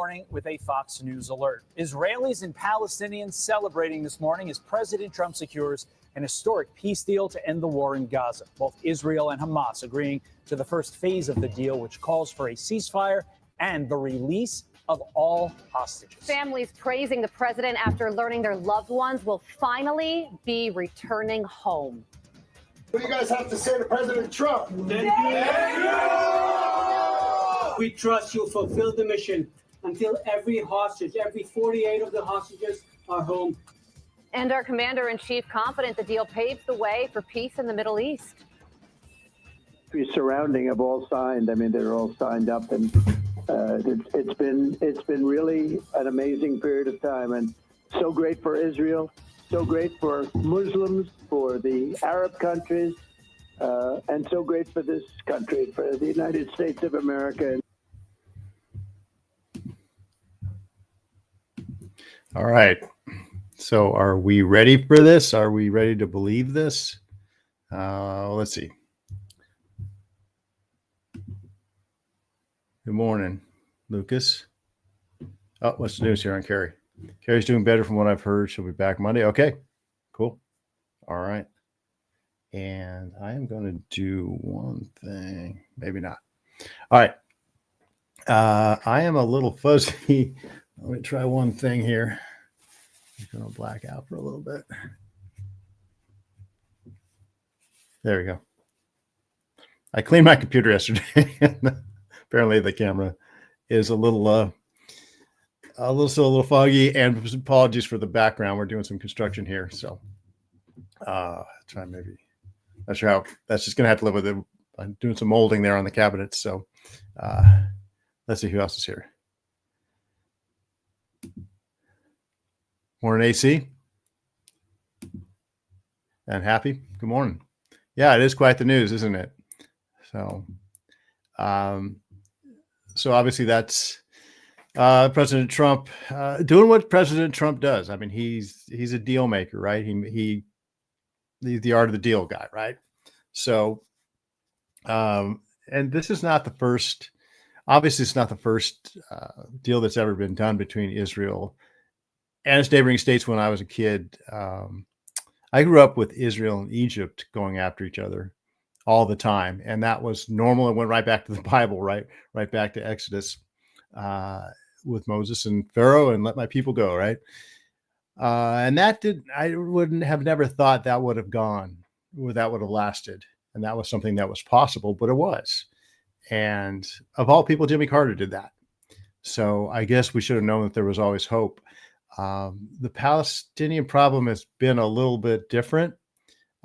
morning with a Fox News alert. Israelis and Palestinians celebrating this morning as President Trump secures an historic peace deal to end the war in Gaza. Both Israel and Hamas agreeing to the first phase of the deal, which calls for a ceasefire and the release of all hostages. Families praising the president after learning their loved ones will finally be returning home. What do you guys have to say to President Trump? Thank you. We trust you'll fulfill the mission until every hostage, every 48 of the hostages are home. And our commander-in-chief confident the deal paves the way for peace in the Middle East. The surrounding have all signed. I mean, they're all signed up, and it's been really an amazing period of time, and so great for Israel, so great for Muslims, for the Arab countries, and so great for this country, for the United States of America. All right. So are we ready for this? Are we ready to believe this? Let's see. Good morning, Lucas. Oh, what's the news here on Carrie? Carrie's doing better from what I've heard. She'll be back Monday. Okay, cool. All right. And I am going to do one thing. Maybe not. All right. I am a little fuzzy. Let me try one thing here. I'm going to black out for a little bit. There we go. I cleaned my computer yesterday. Apparently the camera is a little foggy, and apologies for the background. We're doing some construction here. So try maybe, not sure how, that's just going to have to live with it. I'm doing some molding there on the cabinets. So let's see who else is here. Morning, AC. And Happy. Good morning. Yeah, it is quite the news, isn't it? So, so obviously that's President Trump doing what President Trump does. I mean, he's a deal maker, right? He's the art of the deal guy, right? So, and this is not the first. Obviously, it's not the first deal that's ever been done between Israel and its neighboring states. When I was a kid, I grew up with Israel and Egypt going after each other all the time, and that was normal. It went right back to the Bible, right back to Exodus with Moses and Pharaoh, and let my people go, right? And that I wouldn't have never thought that would have gone, or that would have lasted, and that was something that was possible, but it was. And of all people, Jimmy Carter did that. So I guess we should have known that there was always hope. The Palestinian problem has been a little bit different.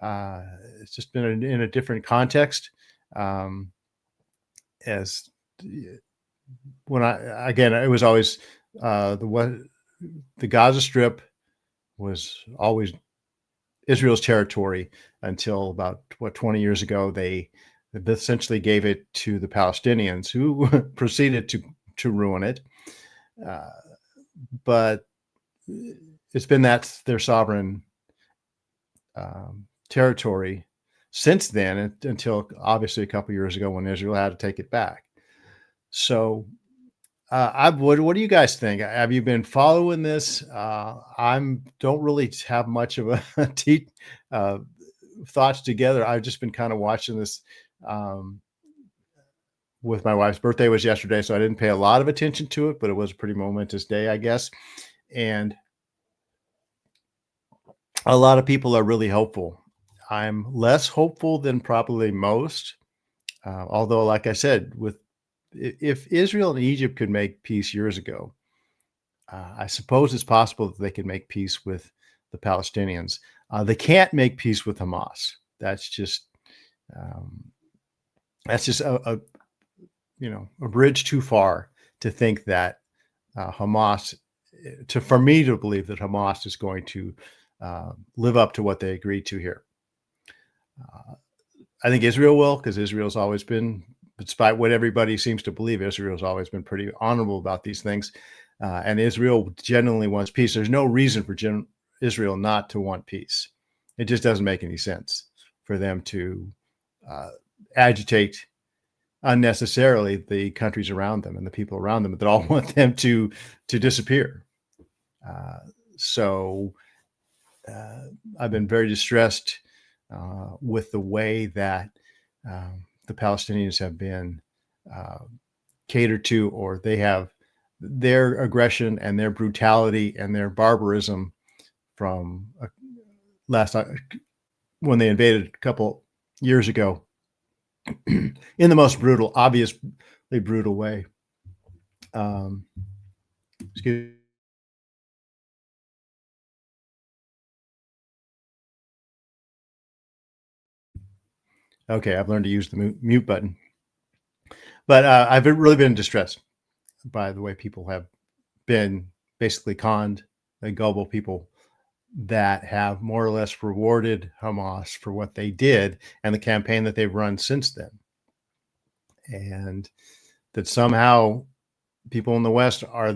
It's just been in a different context. As when it was always the Gaza Strip was always Israel's territory until about 20 years ago. They essentially gave it to the Palestinians, who proceeded to ruin it. But it's been that's their sovereign territory since then, until obviously a couple of years ago when Israel had to take it back. So what do you guys think? Have you been following this? Don't really have much of a thoughts together. I've just been kind of watching this. With my wife's birthday was yesterday, so I didn't pay a lot of attention to it, but it was a pretty momentous day, I guess. And a lot of people are really hopeful. I'm less hopeful than probably most. Although, like I said, if Israel and Egypt could make peace years ago, I suppose it's possible that they could make peace with the Palestinians. They can't make peace with Hamas. That's just a bridge too far to think that Hamas, for me to believe that Hamas is going to live up to what they agreed to here. I think Israel will, because Israel's always been, despite what everybody seems to believe, Israel's always been pretty honorable about these things. And Israel genuinely wants peace. There's no reason for Israel not to want peace. It just doesn't make any sense for them to agitate unnecessarily the countries around them and the people around them that all want them to disappear. So I've been very distressed with the way that the Palestinians have been catered to, or they have their aggression and their brutality and their barbarism from last when they invaded a couple years ago in the most brutal, obviously brutal way. Excuse me. Okay, I've learned to use the mute button. But I've really been distressed by the way people have been basically conned, the gullible people that have more or less rewarded Hamas for what they did and the campaign that they've run since then. And that somehow people in the West are,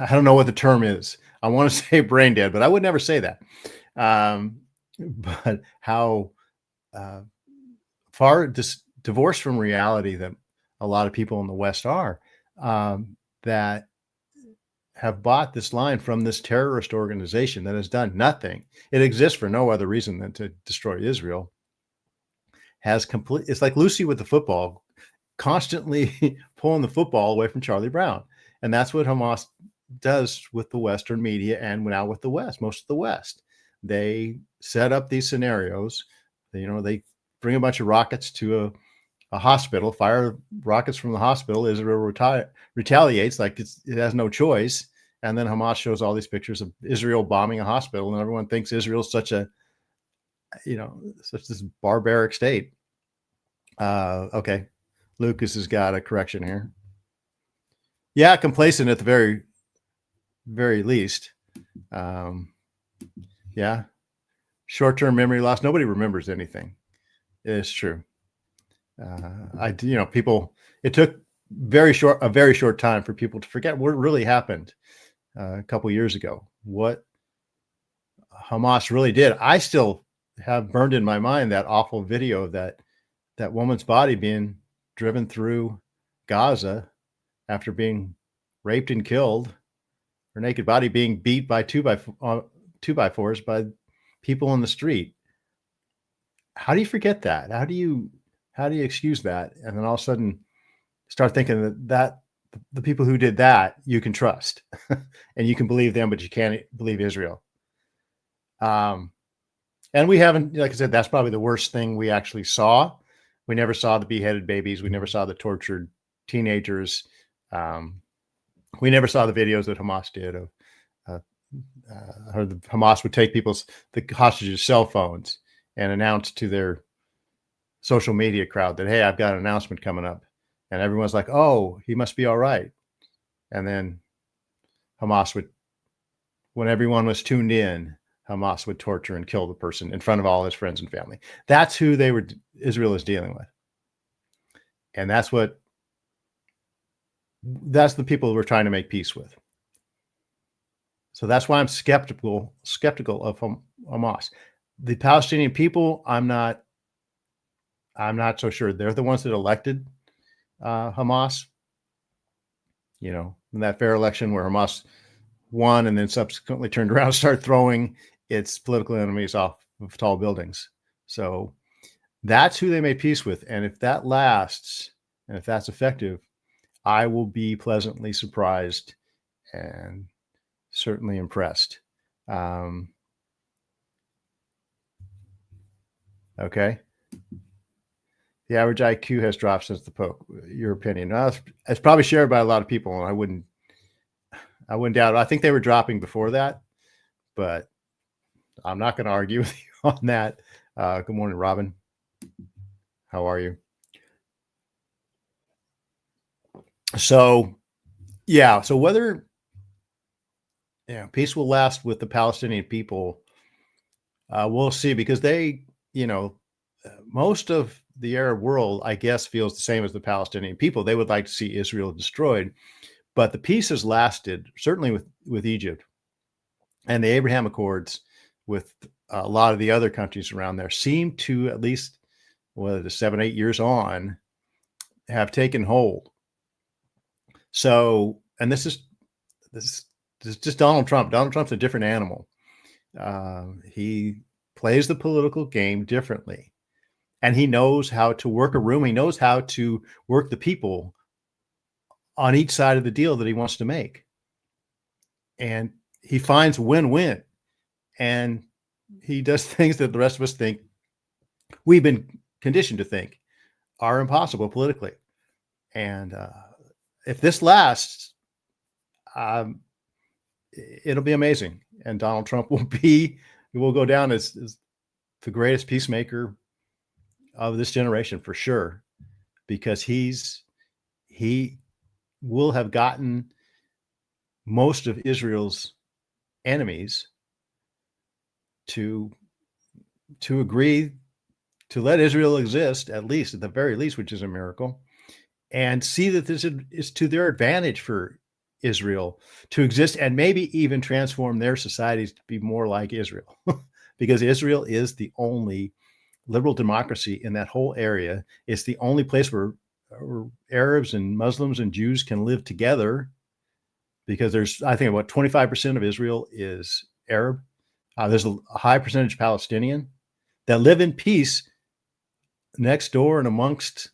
I don't know what the term is. I want to say brain dead, but I would never say that. But how far divorced from reality that a lot of people in the West are, that have bought this line from this terrorist organization that has done nothing. It exists for no other reason than to destroy Israel. It's like Lucy with the football, constantly pulling the football away from Charlie Brown. And that's what Hamas does with the Western media and now with the West, most of the West. They set up these scenarios. They bring a bunch of rockets to a hospital, fire rockets from the hospital. Israel retaliates like it has no choice. And then Hamas shows all these pictures of Israel bombing a hospital, and everyone thinks Israel's such this barbaric state. Okay. Lucas has got a correction here. Yeah, complacent at the very, very least. Yeah. Short-term memory loss. Nobody remembers anything. It's true. People, it took a very short time for people to forget what really happened a couple years ago, what Hamas really did. I still have burned in my mind that awful video of that woman's body being driven through Gaza after being raped and killed, her naked body being beat by two by fours by people in the street. How do you forget that? How do you excuse that? And then all of a sudden start thinking that the people who did that you can trust and you can believe them, but you can't believe Israel. And we haven't, like I said, that's probably the worst thing we actually saw. We never saw the beheaded babies. We never saw the tortured teenagers. We never saw the videos that Hamas did of, Hamas would take the hostages' cell phones and announce to their social media crowd that, hey, I've got an announcement coming up. And everyone's like, oh, he must be all right. And then Hamas would, when everyone was tuned in, Hamas would torture and kill the person in front of all his friends and family. That's who Israel is dealing with. And that's the people we're trying to make peace with. So that's why I'm skeptical of Hamas. The Palestinian people, I'm not so sure. They're the ones that elected Hamas, in that fair election where Hamas won and then subsequently turned around and started throwing its political enemies off of tall buildings. So that's who they made peace with. And if that lasts and if that's effective, I will be pleasantly surprised and certainly impressed. Okay. The average IQ has dropped since the poke. Your opinion? It's probably shared by a lot of people, and I wouldn't doubt it. I think they were dropping before that, but I'm not going to argue with you on that. Good morning, Robin. How are you? So, yeah. So whether peace will last with the Palestinian people, we'll see, because they, most of the Arab world, I guess, feels the same as the Palestinian people. They would like to see Israel destroyed, but the peace has lasted, certainly with Egypt and the Abraham Accords, with a lot of the other countries around there, seem to at least whether it's 7, 8 years on, have taken hold. So, and this is just Donald Trump. Donald Trump's a different animal. He plays the political game differently, and he knows how to work a room. He knows how to work the people on each side of the deal that he wants to make. And he finds win-win, and he does things that the rest of us think we've been conditioned to think are impossible politically. And if this lasts, it'll be amazing. And Donald Trump will go down as the greatest peacemaker of this generation for sure, because he will have gotten most of Israel's enemies to agree to let Israel exist, at the very least, which is a miracle, and see that this is to their advantage for Israel to exist, and maybe even transform their societies to be more like Israel, because Israel is the only liberal democracy in that whole area. It's the only place where Arabs and Muslims and Jews can live together, because there's, I think, about 25% of Israel is Arab. There's a high percentage Palestinian that live in peace next door and amongst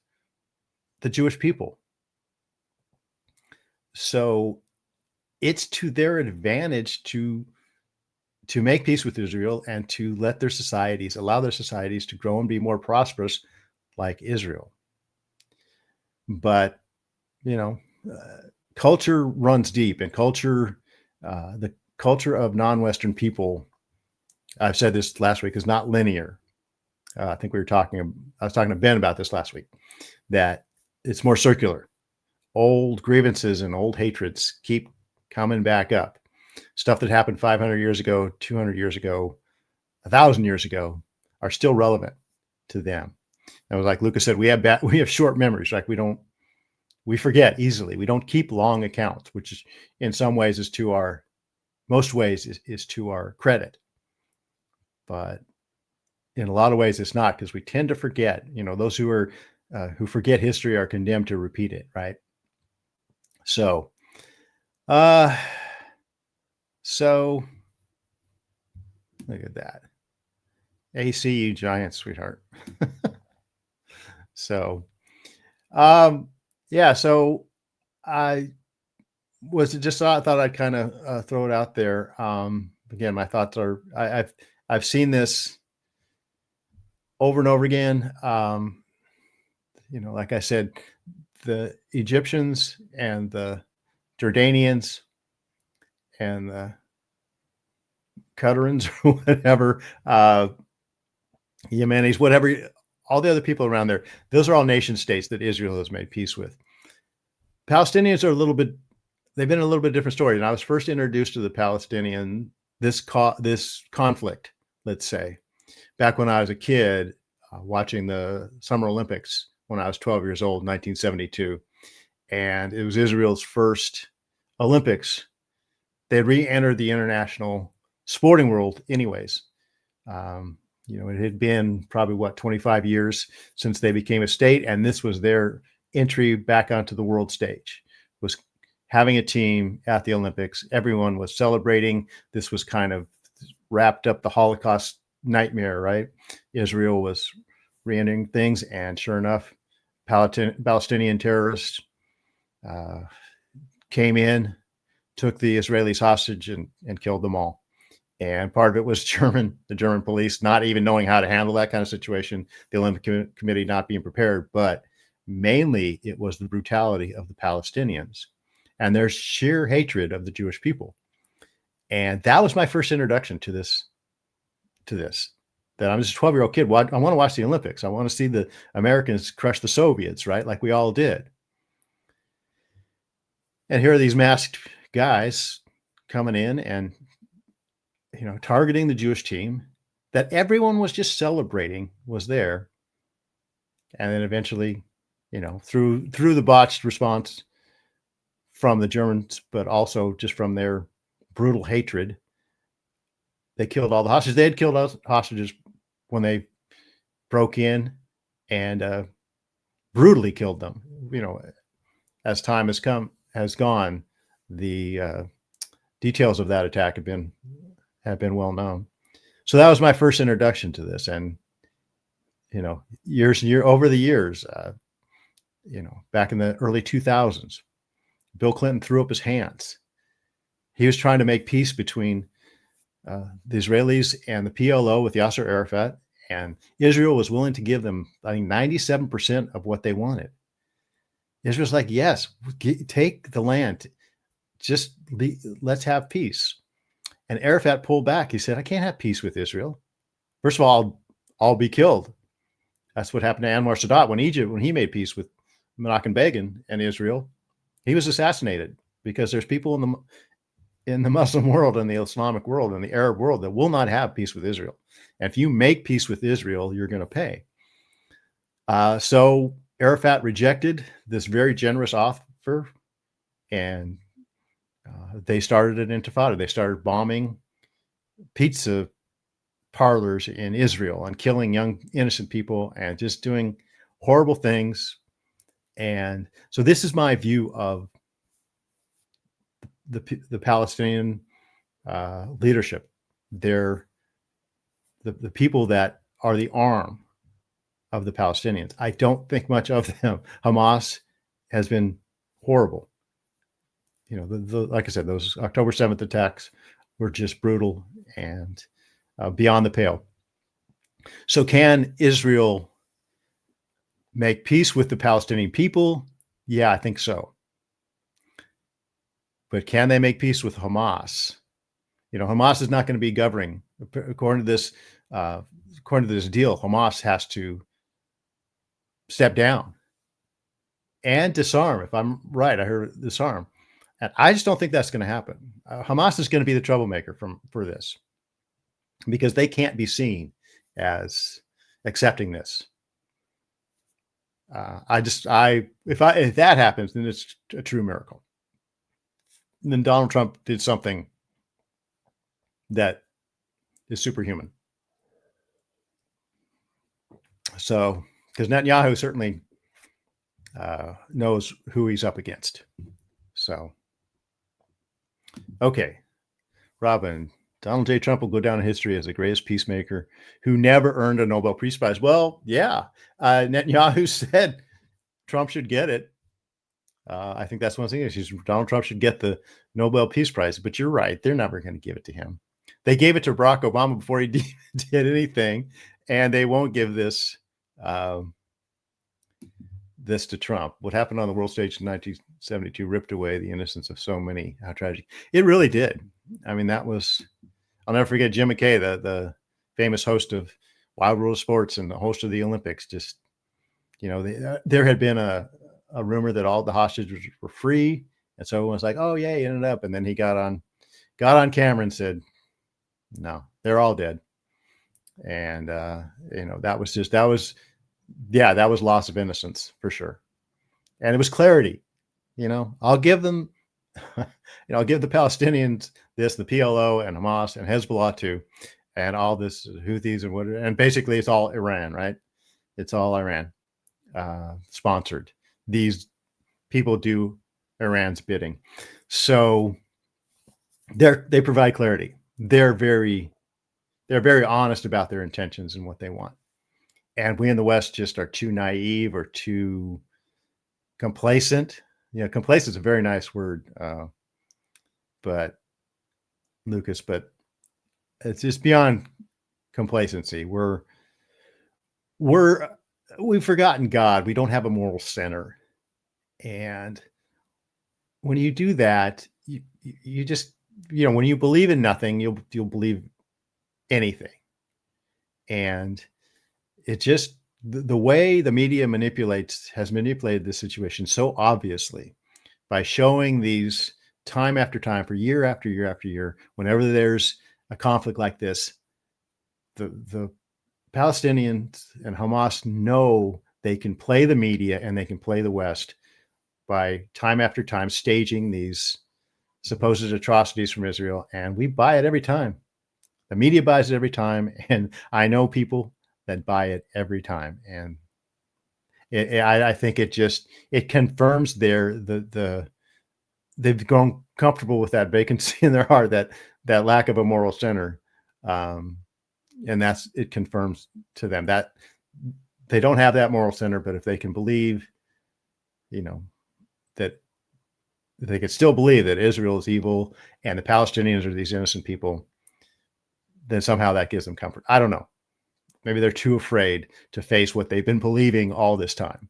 the Jewish people. So it's to their advantage to make peace with Israel and to let their societies, allow their societies to grow and be more prosperous like Israel. But, culture runs deep, and the culture of non-Western people, I've said this last week, is not linear. I think I was talking to Ben about this last week, that it's more circular. Old grievances and old hatreds keep coming back up. Stuff that happened 500 years ago, 200 years ago, 1,000 years ago are still relevant to them. And it was like Lucas said, we have short memories. Like we forget easily. We don't keep long accounts, which is in some ways is to our credit. But in a lot of ways it's not, because we tend to forget. Those who forget history are condemned to repeat it, right? So look at that. ACU Giants, sweetheart. So so I thought I'd kind of throw it out there. Again, my thoughts are, I've seen this over and over again. Like I said, the Egyptians and the Jordanians and the Qatarans or whatever, Yemenis, whatever, all the other people around there, those are all nation states that Israel has made peace with. Palestinians are they've been a little bit different story. And I was first introduced to the Palestinian, this conflict, let's say, back when I was a kid, watching the Summer Olympics when I was 12 years old, 1972. And it was Israel's first Olympics. They re-entered the international sporting world anyways. It had been probably 25 years since they became a state, and this was their entry back onto the world stage, was having a team at the Olympics. Everyone was celebrating. This was kind of wrapped up the Holocaust nightmare, right? Israel was re-entering things, and sure enough, Palestinian terrorists came in, took the Israelis hostage, and killed them all. And part of it was the German police not even knowing how to handle that kind of situation, the Olympic Committee not being prepared, but mainly it was the brutality of the Palestinians and their sheer hatred of the Jewish people. And that was my first introduction to this, that I'm just a 12-year-old kid. Well, I want to watch the Olympics. I want to see the Americans crush the Soviets, right? Like we all did. And here are these masked guys coming in and, targeting the Jewish team that everyone was just celebrating was there. And then eventually, through the botched response from the Germans, but also just from their brutal hatred, they killed all the hostages. They had killed hostages when they broke in and brutally killed them. As time has gone, the details of that attack have been well known. So that was my first introduction to this, and over the years, back in the early 2000s, Bill Clinton threw up his hands. He was trying to make peace between the Israelis and the PLO with Yasser Arafat, and Israel was willing to give them, I think, 97% of what they wanted. Israel's like, yes, take the land, let's have peace. And Arafat pulled back. He said, I can't have peace with Israel. First of all, I'll be killed. That's what happened to Anwar Sadat when he made peace with Menachem Begin and Israel. He was assassinated because there's people in the Muslim world and the Islamic world and the Arab world that will not have peace with Israel. And if you make peace with Israel, you're going to pay. So Arafat rejected this very generous offer, and they started an intifada. They started bombing pizza parlors in Israel and killing young, innocent people and just doing horrible things. And so this is my view of the Palestinian leadership. They're the people that are the arm of the Palestinians. I don't think much of them. Hamas has been horrible. Like I said, those October 7th attacks were just brutal and beyond the pale. So can Israel make peace with the Palestinian people? Yeah, I think so. But can they make peace with Hamas? Hamas is not going to be governing. According to this deal, Hamas has to step down and disarm. If I'm right, I heard disarm. And I just don't think that's going to happen. Hamas is going to be the troublemaker for this, because they can't be seen as accepting this. If that happens, then it's a true miracle. And then Donald Trump did something that is superhuman. So, because Netanyahu certainly knows who he's up against. So, okay, Robin, Donald J. Trump will go down in history as the greatest peacemaker who never earned a Nobel Peace Prize. Well, yeah, Netanyahu said Trump should get it. I think that's one thing. Donald Trump should get the Nobel Peace Prize. But you're right; they're never going to give it to him. They gave it to Barack Obama before he did anything, and they won't give this to Trump. What happened on the world stage in 1972 ripped away the innocence of so many. How tragic! It really did. I mean, that was. I'll never forget Jim McKay, the famous host of Wild World of Sports and the host of the Olympics. Just, there had been a rumor that all the hostages were free, and so everyone's like, "Oh yeah, he ended up." And then he got on camera and said, "No, they're all dead." And that was loss of innocence for sure, and it was clarity. I'll give them. I'll give the Palestinians this, the PLO and Hamas and Hezbollah too, and all this Houthis and whatever. And basically, it's all Iran, right? It's all Iran sponsored. These people do Iran's bidding, so they provide clarity. They're very honest about their intentions and what they want. And we in the West just are too naive or too complacent. Complacent is a very nice word, but it's just beyond complacency. We've forgotten God. We don't have a moral center, and when you do that, you just when you believe in nothing, you'll believe anything, and it just. The way the media has manipulated this situation so obviously by showing these time after time for year after year after year, whenever there's a conflict like this, the Palestinians and Hamas know they can play the media and they can play the West by time after time staging these supposed atrocities from Israel. And we buy it every time. The media buys it every time. And I know people that buy it every time. And I think it confirms they've grown comfortable with that vacancy in their heart, that lack of a moral center, and it confirms to them that they don't have that moral center. But if they can believe, that they could still believe that Israel is evil and the Palestinians are these innocent people, then somehow that gives them comfort. I don't know. Maybe they're too afraid to face what they've been believing all this time,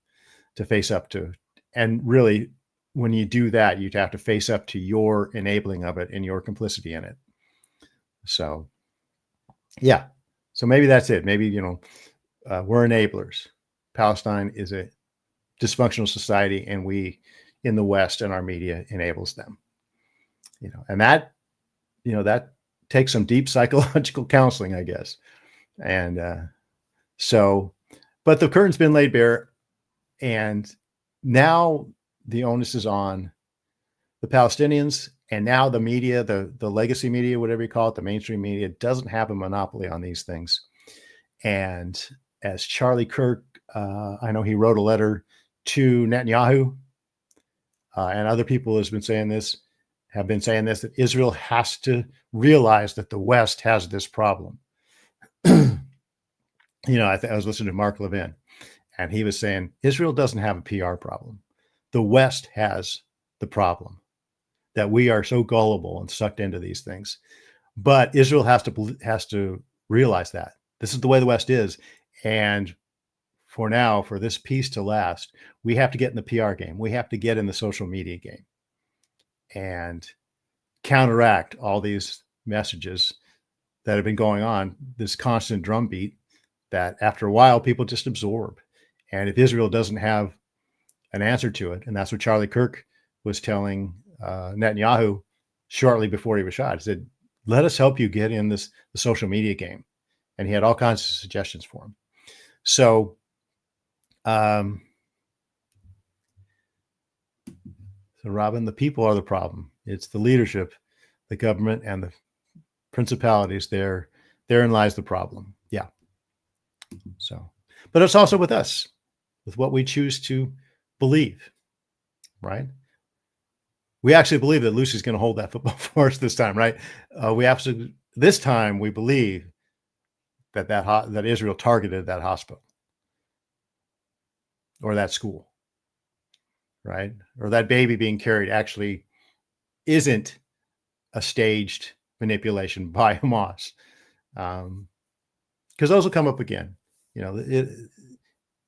to face up to. And really, when you do that, you'd have to face up to your enabling of it and your complicity in it. So, yeah. So maybe that's it. Maybe, we're enablers. Palestine is a dysfunctional society, and we in the West and our media enables them. And that takes some deep psychological counseling, I guess. And but the curtain's been laid bare, and now the onus is on the Palestinians, and now the media, the legacy media, whatever you call it, the mainstream media, doesn't have a monopoly on these things. And as Charlie Kirk, I know he wrote a letter to Netanyahu, and other people have been saying this, that Israel has to realize that the West has this problem. I was listening to Mark Levin, and he was saying Israel doesn't have a PR problem. The West has the problem, that we are so gullible and sucked into these things. But Israel has to realize that this is the way the West is. And for now, for this peace to last, we have to get in the PR game. We have to get in the social media game and counteract all these messages that have been going on, this constant drumbeat that after a while people just absorb. And if Israel doesn't have an answer to it, and that's what Charlie Kirk was telling Netanyahu shortly before he was shot, he said, let us help you get in the social media game. And he had all kinds of suggestions for him. So, so Robin, the people are the problem. It's the leadership, the government, and the principalities. Therein lies the problem. Yeah. So, but it's also with us, with what we choose to believe, right? We actually believe that Lucy's going to hold that football for us this time, right? This time we believe that Israel targeted that hospital or that school, right? Or that baby being carried actually isn't a staged manipulation by Hamas, because those will come up again.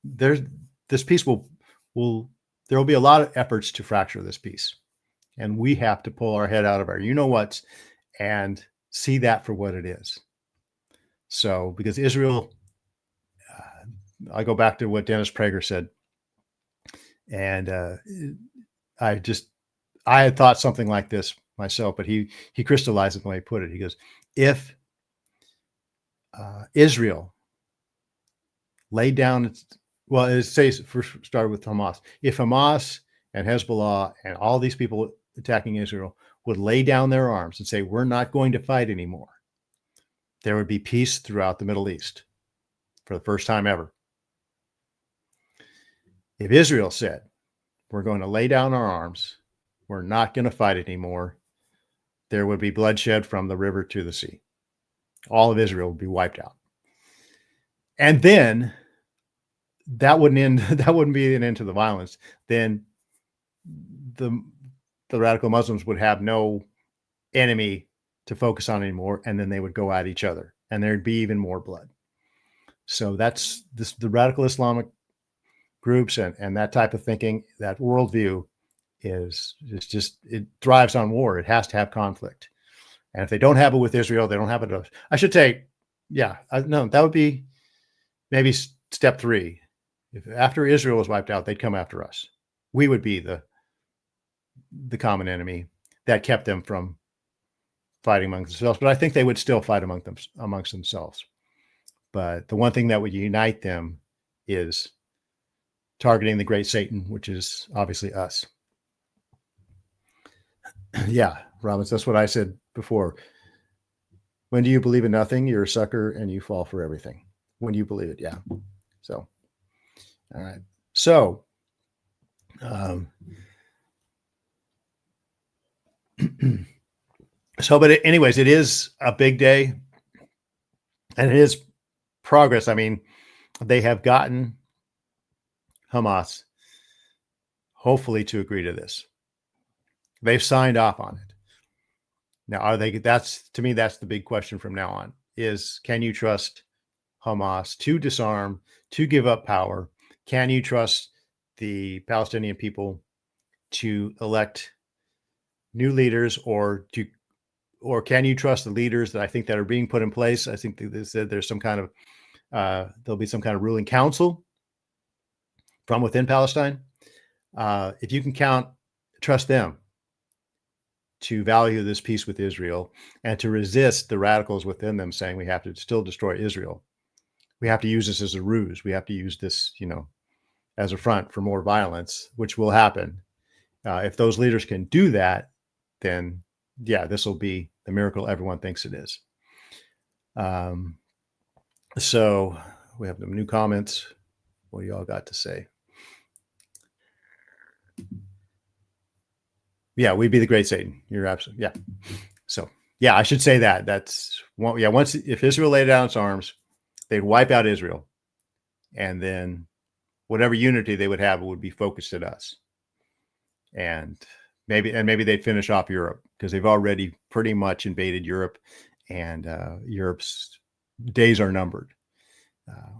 This peace there will be a lot of efforts to fracture this peace, and we have to pull our head out of our whats and see that for what it is. So, because Israel, I go back to what Dennis Prager said, and I had thought something like this myself, but he crystallized it the way he put it. He goes, if Israel laid down it says, first started with Hamas. If Hamas and Hezbollah and all these people attacking Israel would lay down their arms and say, we're not going to fight anymore, there would be peace throughout the Middle East for the first time ever. If Israel said, we're going to lay down our arms, we're not going to fight anymore, there would be bloodshed from the river to the sea. All of Israel would be wiped out. And then that wouldn't be an end to the violence. Then the radical Muslims would have no enemy to focus on anymore, and then they would go at each other, and there'd be even more blood. So that's the radical Islamic groups and that type of thinking, that worldview it thrives on war. It has to have conflict. And if they don't have it with Israel, they don't have it. I should say, that would be maybe step 3. If after Israel was wiped out, they'd come after us. We would be the common enemy that kept them from fighting amongst themselves. But I think they would still fight amongst themselves. But the one thing that would unite them is targeting the great Satan, which is obviously us. Yeah, Robbins, that's what I said before. When do you believe in nothing? You're a sucker and you fall for everything. When do you believe it? Yeah. So, all right. So, anyways, it is a big day, and it is progress. I mean, they have gotten Hamas hopefully to agree to this. They've signed off on it. Now, are they? That's, to me, that's the big question from now on: is can you trust Hamas to disarm, to give up power? Can you trust the Palestinian people to elect new leaders, or can you trust the leaders that I think that are being put in place? I think they said there's some kind of there'll be some kind of ruling council from within Palestine. If you can trust them to value this peace with Israel and to resist the radicals within them saying we have to still destroy Israel. We have to use this as a ruse. We have to use this, as a front for more violence, which will happen. If those leaders can do that, then yeah, this will be the miracle everyone thinks it is. So we have some new comments. What do y'all got to say? Yeah, we'd be the great Satan. You're absolutely, yeah. So yeah, I should say that. That's one. Yeah, once if Israel laid down its arms, they'd wipe out Israel, and then whatever unity they would have would be focused at us. And maybe they'd finish off Europe, because they've already pretty much invaded Europe, and Europe's days are numbered,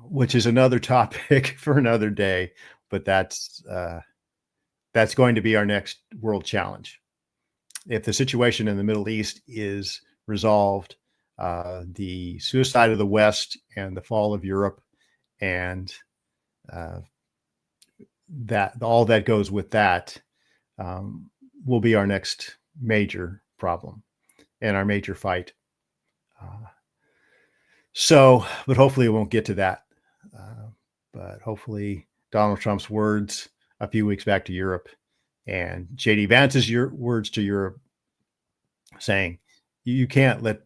which is another topic for another day. But that's going to be our next world challenge. If the situation in the Middle East is resolved, the suicide of the West and the fall of Europe, and that all that goes with that, will be our next major problem and our major fight. But hopefully it won't get to that. But hopefully Donald Trump's words a few weeks back to Europe, and J.D. Vance's words to Europe, saying you can't let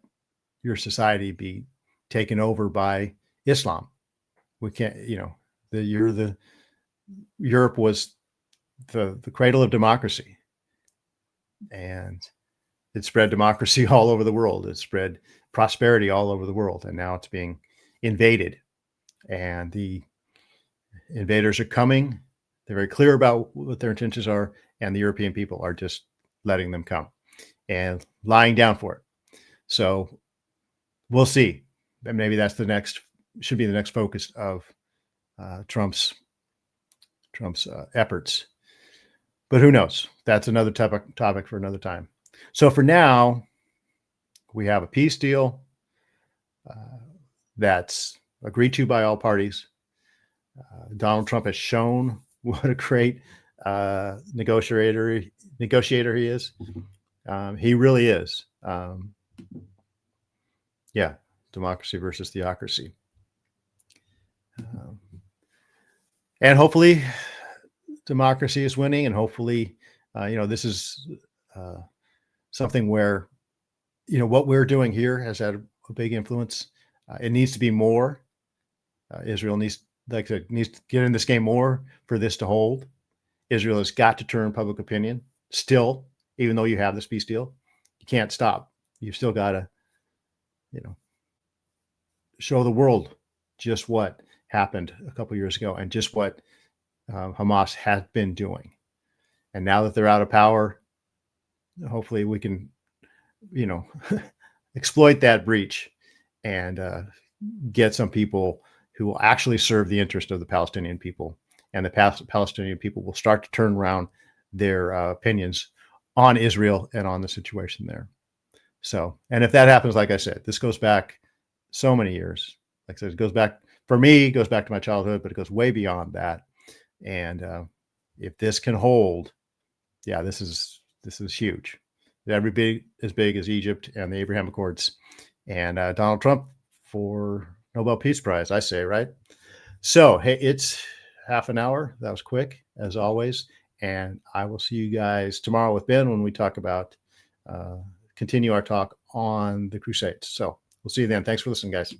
your society be taken over by Islam. We can't, Europe was the cradle of democracy, and it spread democracy all over the world. It spread prosperity all over the world, and now it's being invaded, and the invaders are coming. They're very clear about what their intentions are, and the European people are just letting them come and lying down for it. So we'll see. And maybe that's should be the next focus of Trump's efforts. But who knows? That's another topic for another time. So for now, we have a peace deal that's agreed to by all parties. Donald Trump has shown what a great negotiator he is. He really is. Yeah, democracy versus theocracy. And hopefully democracy is winning, and hopefully, this is something where, what we're doing here has had a big influence. It needs to be more. Israel needs to get in this game more for this to hold. Israel has got to turn public opinion still, even though you have this peace deal. You can't stop. You've still got to, show the world just what happened a couple years ago and just what Hamas has been doing. And now that they're out of power, hopefully we can, exploit that breach and get some people who will actually serve the interest of the Palestinian people. And the Palestinian people will start to turn around their opinions on Israel and on the situation there. So, and if that happens, like I said, this goes back so many years. Like I said, it goes back to my childhood, but it goes way beyond that. And if this can hold, yeah, this is huge. Every bit as big as Egypt and the Abraham Accords, and Donald Trump for Nobel Peace Prize, I say, right? So, hey, it's half an hour. That was quick, as always. And I will see you guys tomorrow with Ben when we talk about, continue our talk on the Crusades. So we'll see you then. Thanks for listening, guys.